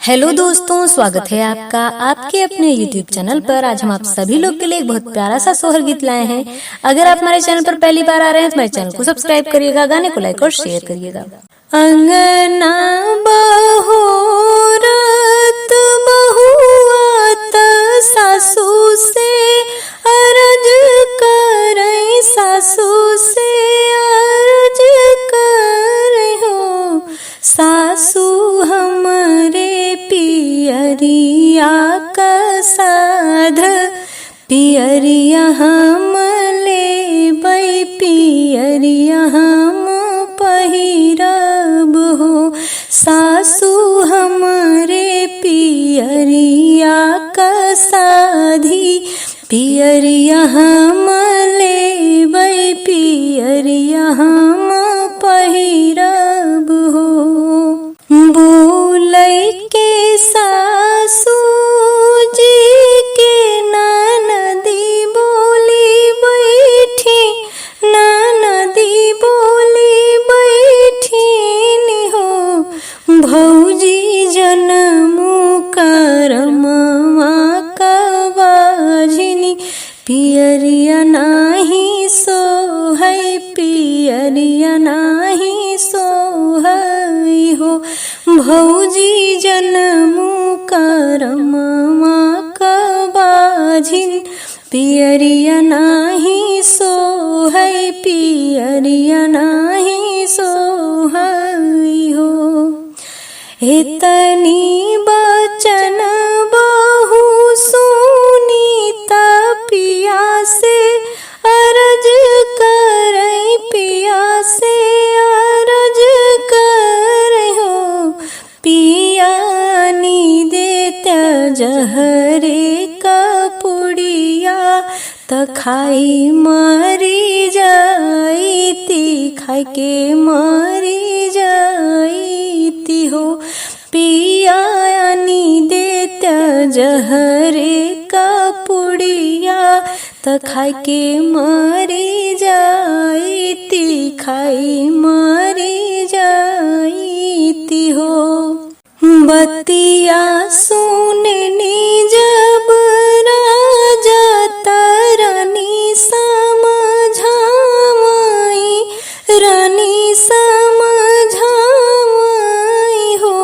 Hello दोस्तों, स्वागत है आपका आपके अपने YouTube चैनल पर। आज हम आप सभी लोग के लिए एक बहुत प्यारा सा सोहर गीत लाए हैं। अगर आप हमारे चैनल पर पहली बार आ रहे हैं तो हमारे चैनल को सब्सक्राइब करिएगा, गाने को लाइक और शेयर करिएगा। अंगना बहुरत बहुआत सासू से अर्ज करे, सासू से अर्ज करे हो, सासू हमरे पियरिया का साध, पियरिया हम लेबै, पियरिया हम पहिरब हो, सासू हमरे पियरिया का साधी, पियरिया हम लेबै, पियरिया हम पहिरब हो। बोलै के सासू जी के ननदी बोली बैठी, ननदी बोली बैठीन हो, भौजी जनमु करमवा कबाझिनी, पियरिया नाही सोहै, पियरिया नाही सोहै हो, भौजी जनमु करमवा कबाझिन, पियरिया नाही सोहै, पियरिया नाही सोहै हो। एतनी बचन बहु सुनीता पिया से अर्ज करे, पिया से अर्ज करे हो, पियानी देत्या जहरे का पुड़िया, त खाई मरी जाईती, खाई के मरी जाईती हो, पियानी देत्या जहरे का पुड़िया, त खाई के मरी जाईती, खाई मरी जाईती हो। बतिया सुननी जब राजा रानी समझाई, रानी समझाई हो,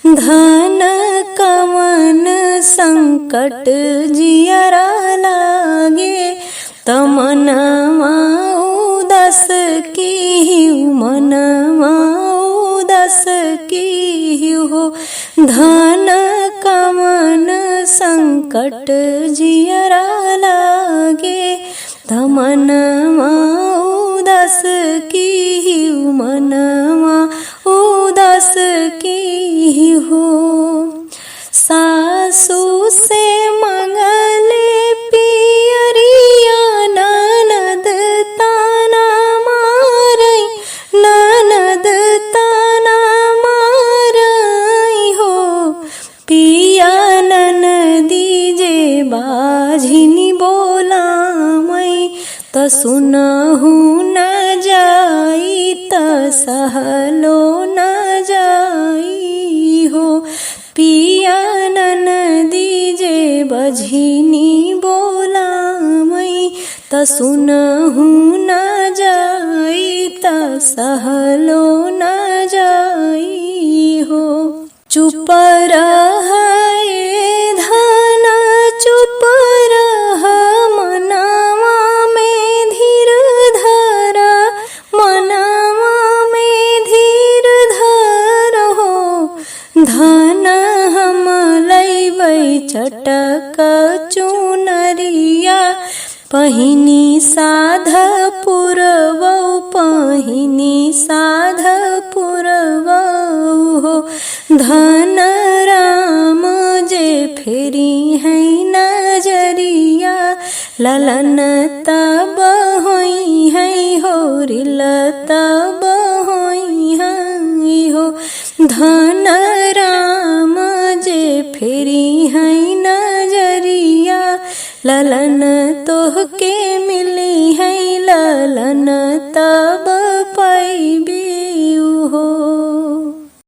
धन कवन संकट जियरा लागे, तमनवा उदास की मनवा उदास की हो, धन कवन संकट जियरा लागे, तमनवा उदास की मनवा उदास की हो। सासू से मंगले पियरिया, ननद ताना मारई, ननद ताना मारई हो, पिया ननदी जे बाझिनी बोलामई, त सुनहु न जाई, त सहलो न जाई हो, पिया ननदी जे बझिनी बोलामई, त सुनहु न जाई, त सहलो न जाई हो। चुप रह धन, चुप रह मनवा में धीर धर, मनवा में धीर धर हो, धन हम लैबै चटक चुनरिया, पहिनी साध पुरवौ, पहिनी साध पुरवौ हो, धन राम जे फेरी है नजरिया, ललन तब होई है हो, रिल तब होई है हो, धन राम जे फेरी है नजरिया, ललन तोहके मिली है, ललन तब पैबी।